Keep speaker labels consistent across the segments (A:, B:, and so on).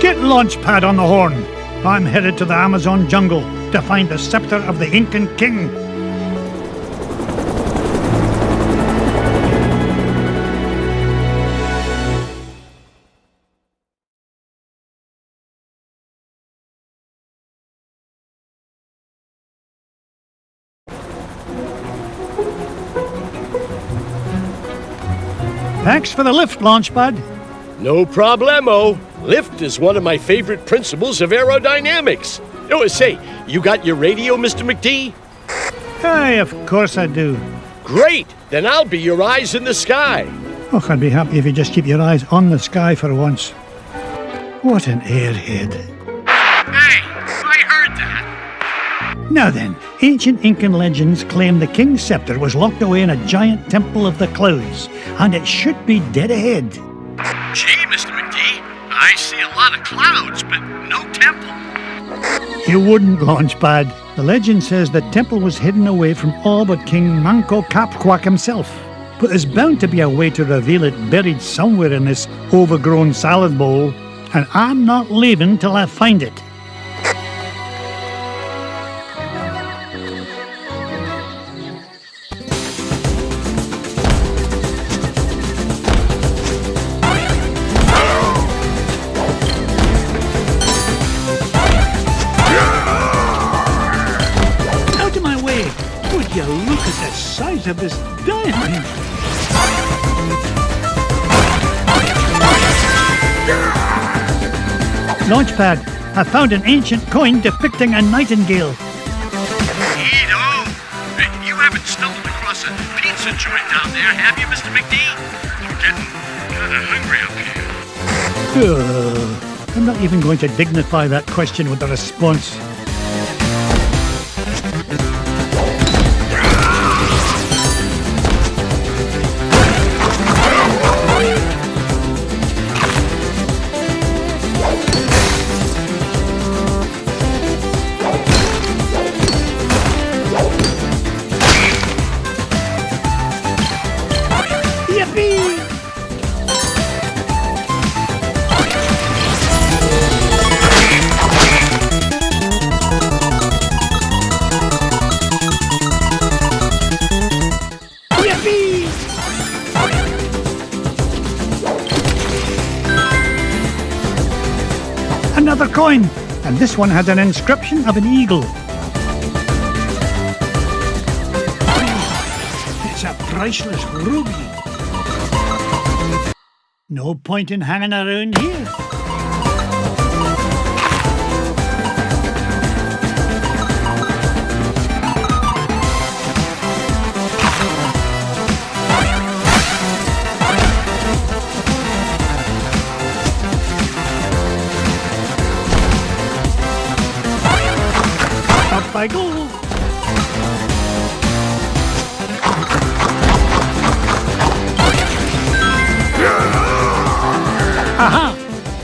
A: Get Launchpad on the horn. I'm headed to the Amazon jungle to find the scepter of the Incan king. Thanks for the lift, Launchpad.
B: No problemo. Lift is one of my favorite principles of aerodynamics. Oh, say, you got your radio, Mr. McD?
A: Aye, of course I do.
B: Great! Then I'll be your eyes in the sky.
A: Oh, I'd be happy if you just keep your eyes on the sky for once. What an airhead.
B: Hey, I heard that.
A: Now then, ancient Incan legends claim the king's scepter was locked away in a giant temple of the clouds, and it should be dead ahead.
B: Gee, Mr. McD, I see a lot of clouds, but no temple.
A: You wouldn't, Launchpad. The legend says the temple was hidden away from all but King Manco Capquack himself. But there's bound to be a way to reveal it buried somewhere in this overgrown salad bowl, and I'm not leaving till I find it. Look at the size of this diamond! Launchpad, I found an ancient coin depicting a nightingale.
B: Neato! You haven't stumbled across a pizza joint down there, have you, Mr. McD? I'm getting kind of hungry up here.
A: I'm not even going to dignify that question with a response. Another coin, and this one has an inscription of an eagle. Oh, it's a priceless ruby. No point in hanging around here. I go. Aha!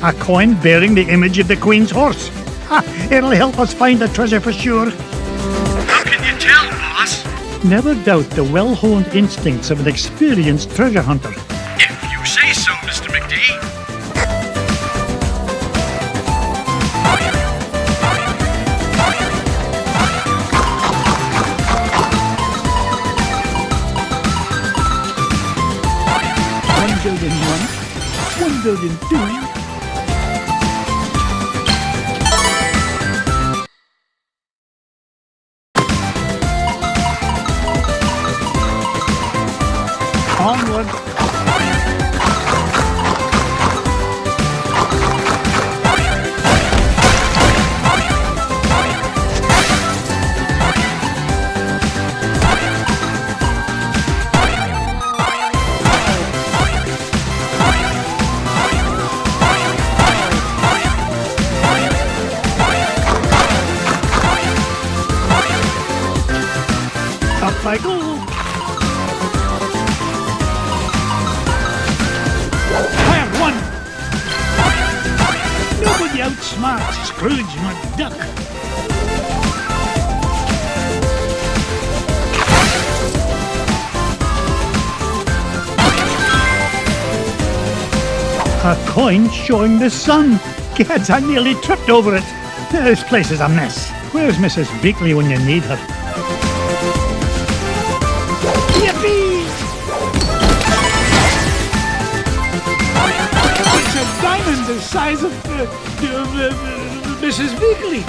A: A coin bearing the image of the Queen's horse. Ha! It'll help us find the treasure for sure.
B: How can you tell, boss?
A: Never doubt the well-honed instincts of an experienced treasure hunter.
B: If you say so, Mr. McD.
A: Building 1, building 2. Onward. Up I go. Fire 1. Nobody outsmarts Scrooge McDuck. A coin showing the sun. Gads, I nearly tripped over it. This place is a mess. Where's Mrs. Beakley when you need her? Yippee! It's a diamond the size of Mrs. Beakley.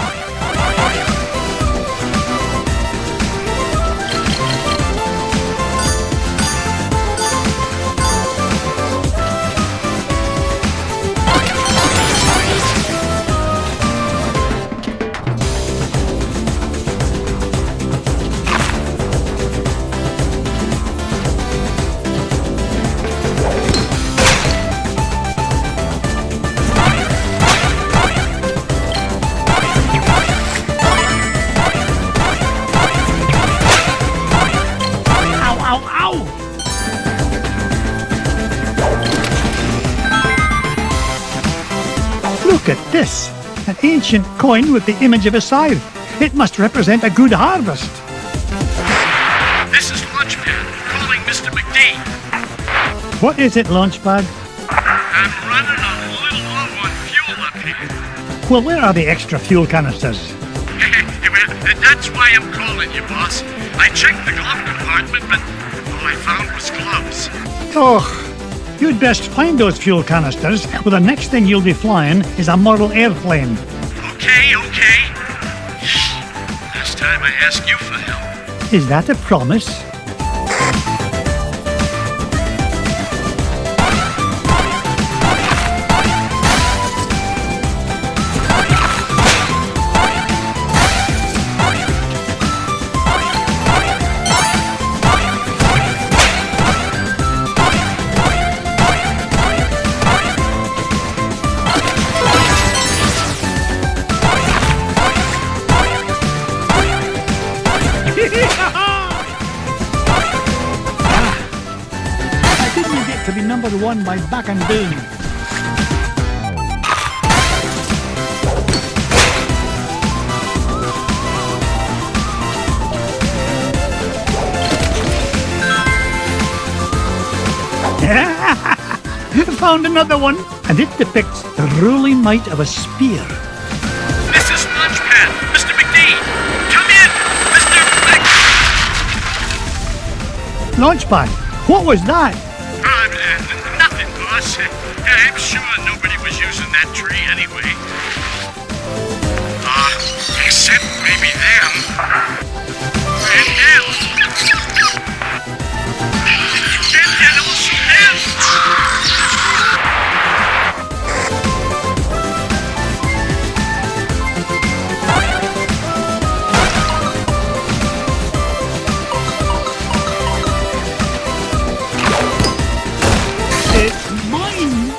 A: Look at this! An ancient coin with the image of a scythe. It must represent a good harvest.
B: This is Launchpad, calling Mr. McD.
A: What is it, Launchpad?
B: I'm running a little low on fuel up here.
A: Well, where are the extra fuel canisters?
B: Well, that's why I'm calling you, boss. I checked the glove compartment, but all I found was gloves.
A: Oh, you'd best find those fuel canisters, or the next thing you'll be flying is a model airplane.
B: Okay. Last time I asked you for help.
A: Is that a promise? I didn't get to be number one by back and doing. Found another one, and it depicts the ruling might of a spear.
B: This is Launchpad, Mr. McD. Come in, Mr.
A: Launchpad, what was that?
B: Nothing, boss. I'm sure nobody was using that tree anyway. Except maybe them. And them. And also them.
A: It's mine!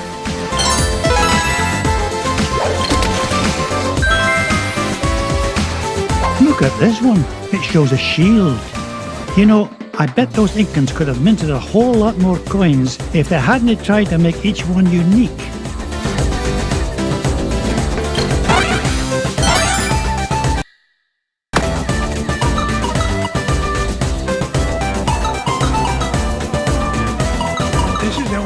A: Look at this one. It shows a shield. You know, I bet those Incans could have minted a whole lot more coins if they hadn't tried to make each one unique. This is a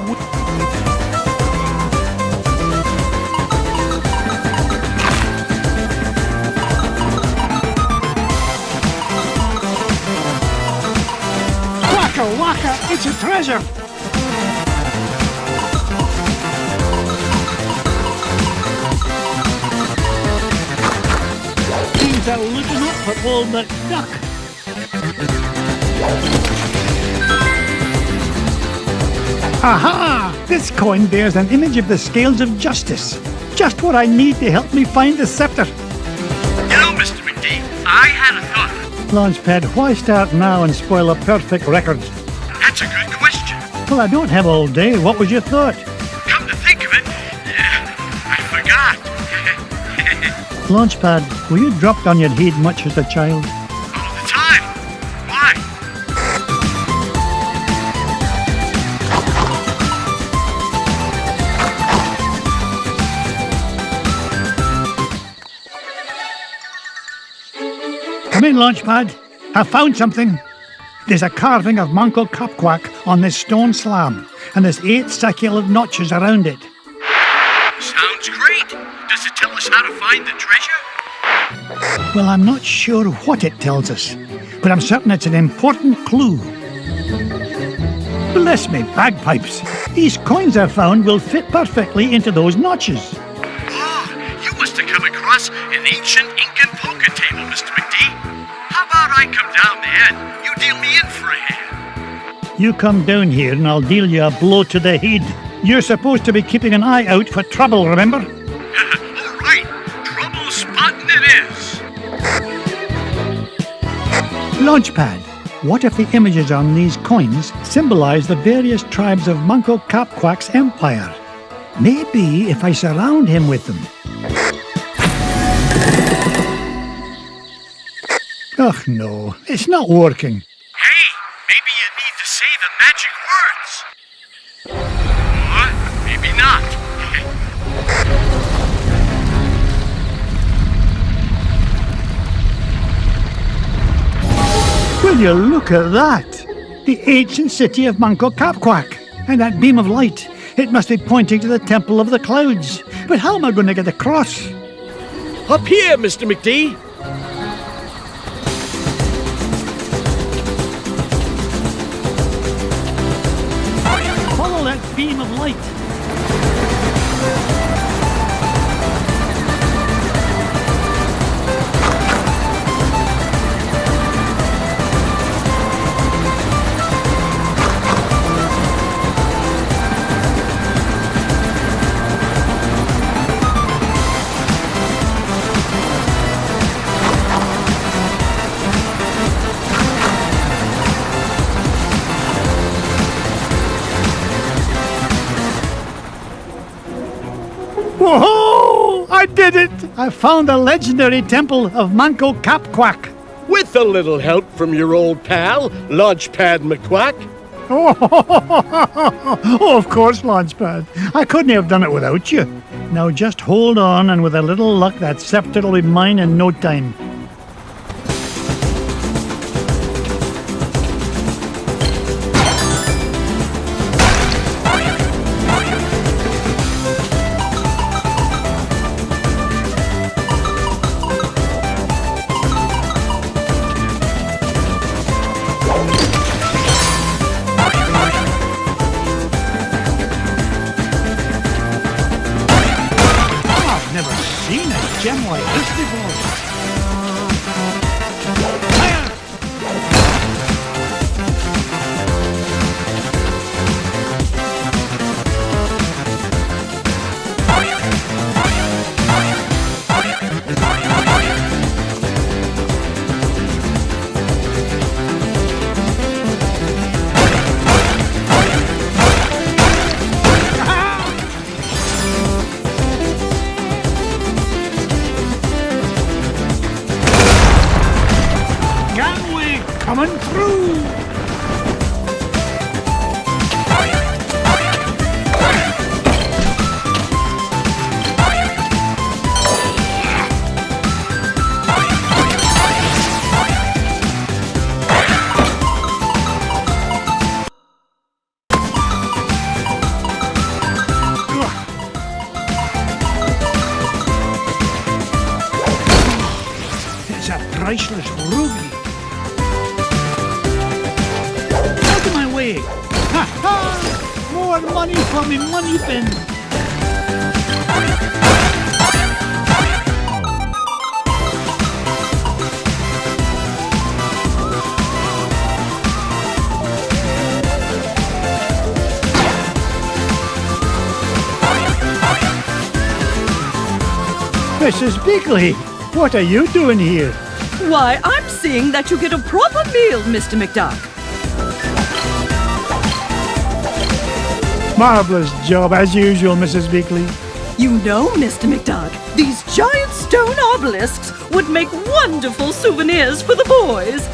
A: Waka waka, it's a treasure! Things are looking up for old McDuck. Aha! This coin bears an image of the scales of justice. Just what I need to help me find the scepter.
B: You know, Mr. McD, I had a thought.
A: Launchpad, why start now and spoil a perfect record?
B: That's a good question.
A: Well, I don't have all day. What was your thought?
B: Come to think of it, I forgot.
A: Launchpad, were you dropped on your head much as a child?
B: All the time. Why?
A: Come in, Launchpad. I found something. There's a carving of Manco Capquac on this stone slab, and there's 8 circular notches around it.
B: Sounds great. Does it tell us how to find the treasure?
A: Well, I'm not sure what it tells us, but I'm certain it's an important clue. Bless me bagpipes. These coins I've found will fit perfectly into those notches.
B: Oh, you must have come across an ancient Incan poker table, Mr. McD. How about I come down there and you deal me in for a hand?
A: You come down here and I'll deal you a blow to the head. You're supposed to be keeping an eye out for trouble, remember?
B: All right. Trouble spotting it is.
A: Launchpad. What if the images on these coins symbolize the various tribes of Manco Capquack's empire? Maybe if I surround him with them. Oh no, it's not working.
B: Hey, maybe you need to say the magic words. Or maybe not.
A: Will you look at that? The ancient city of Manco Capquack. And that beam of light. It must be pointing to the Temple of the Clouds. But how am I going to get across?
C: Up here, Mr. McD.
A: Follow that beam of light. Whoa! I did it! I found the legendary temple of Manco Capquack.
C: With a little help from your old pal, Launchpad McQuack.
A: Oh, of course, Launchpad. I couldn't have done it without you. Now just hold on, and with a little luck, that scepter will be mine in no time. Never seen a gem like this before. Fire! Coming through! It's a priceless ruby. Ha ha! More money from me money bin. Mrs. Beakley, what are you doing here?
D: Why, I'm seeing that you get a proper meal, Mr. McDuck.
A: Marvelous job, as usual, Mrs. Beakley.
D: You know, Mr. McDuck, these giant stone obelisks would make wonderful souvenirs for the boys.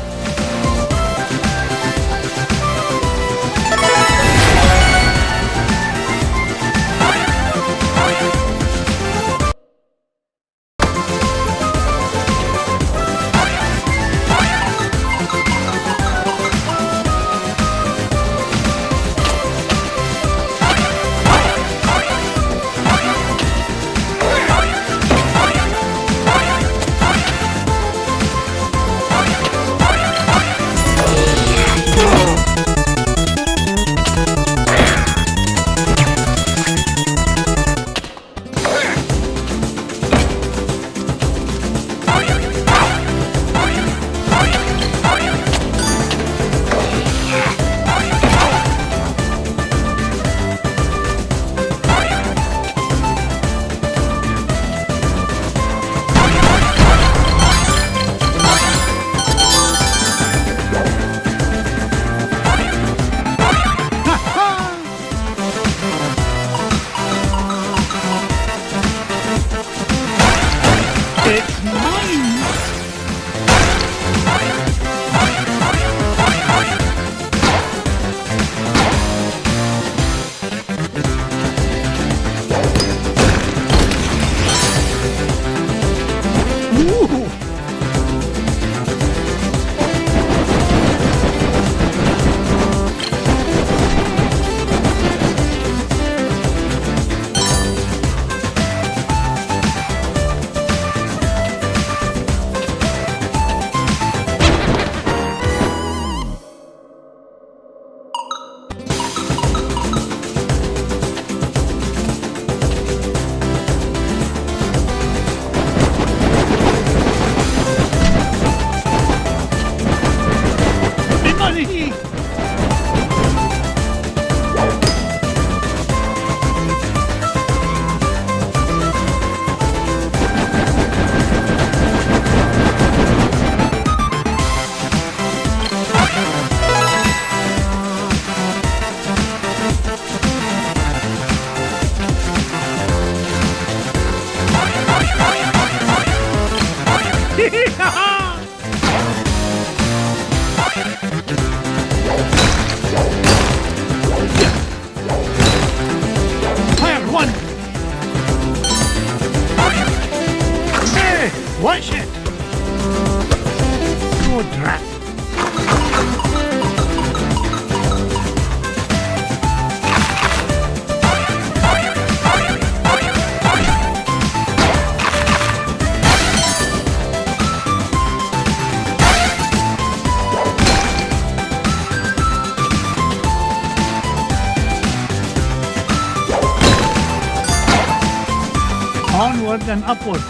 A: Onward and upward.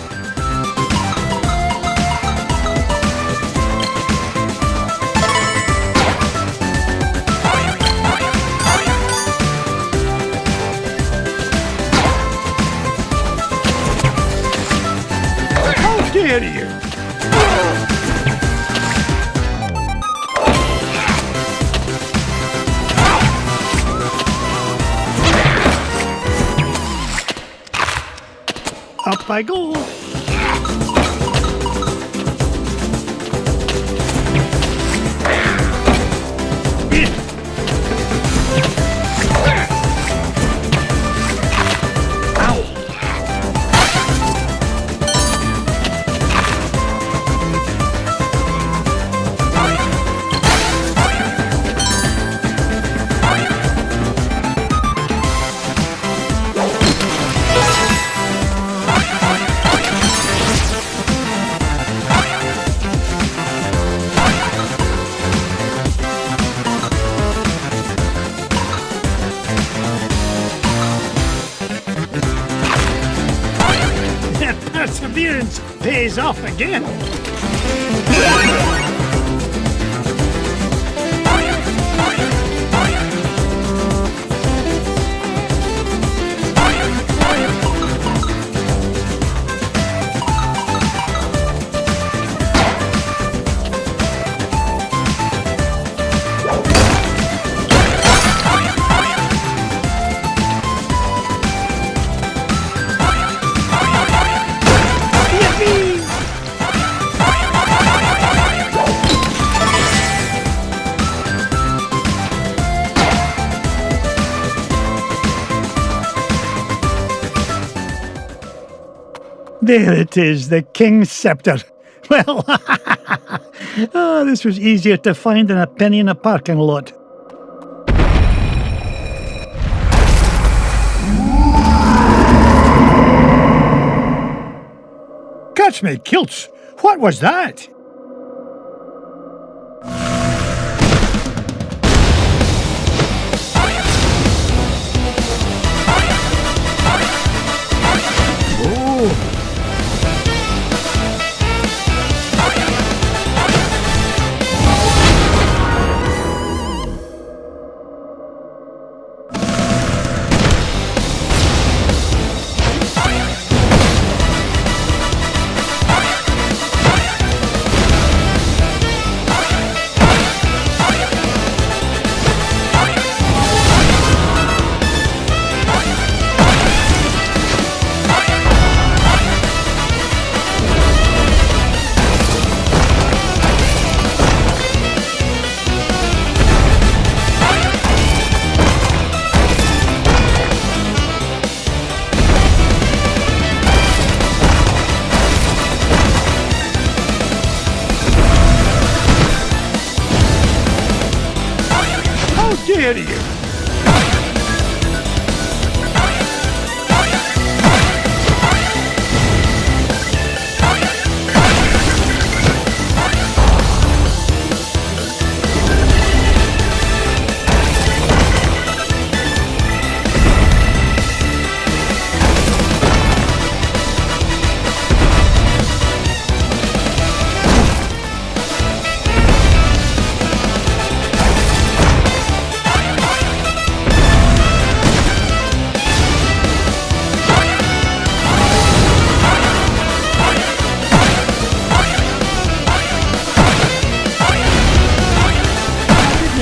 A: How dare you! Up I go. Perseverance pays off again. There it is, the King's Scepter. Well, oh, this was easier to find than a penny in a parking lot. Catch me kilts! What was that? Dare you?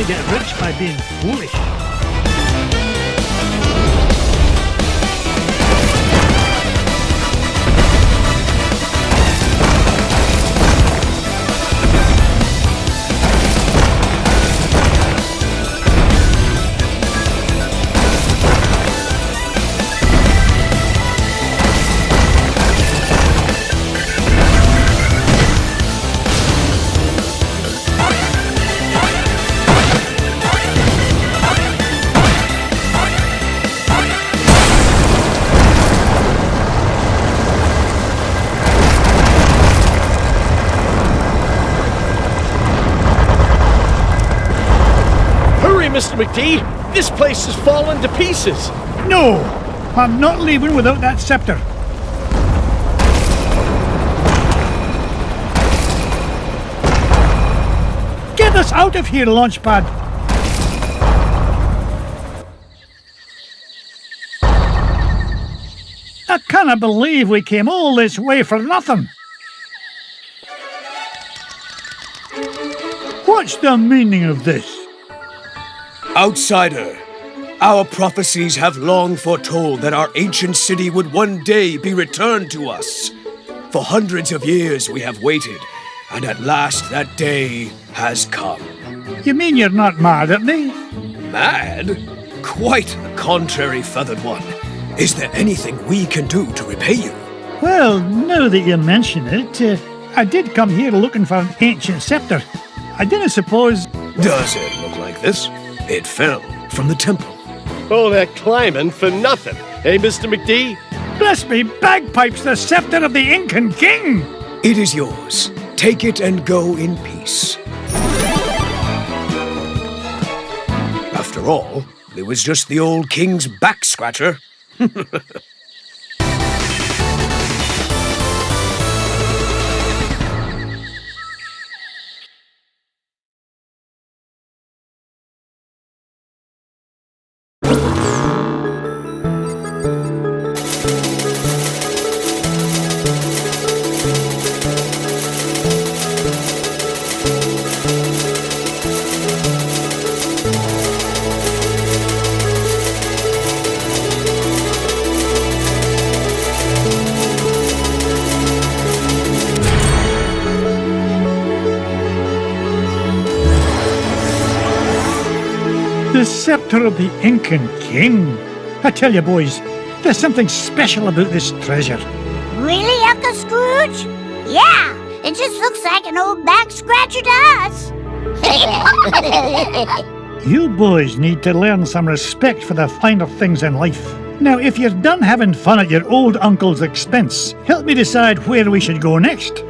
A: Get rich by being foolish.
C: Mr. McD, this place has fallen to pieces.
A: No, I'm not leaving without that scepter. us out of here, Launchpad! I can't believe we came all this way for nothing. What's the meaning of this?
E: Outsider, our prophecies have long foretold that our ancient city would one day be returned to us. For hundreds of years we have waited, and at last that day has come.
A: You mean you're not mad at me?
E: Mad? Quite the contrary, Feathered One. Is there anything we can do to repay you?
A: Well, now that you mention it, I did come here looking for an ancient scepter. I didn't suppose...
E: Does it look like this? It fell from the temple.
C: All that climbing for nothing, eh, Mr. McD?
A: Bless me bagpipes, the scepter of the Incan king!
E: It is yours. Take it and go in peace. After all, it was just the old king's back scratcher.
A: The scepter of the Incan king. I tell you, boys, there's something special about this treasure.
F: Really, Uncle Scrooge? Yeah, it just looks like an old back scratcher to us.
A: You boys need to learn some respect for the finer things in life. Now, if you're done having fun at your old uncle's expense, help me decide where we should go next.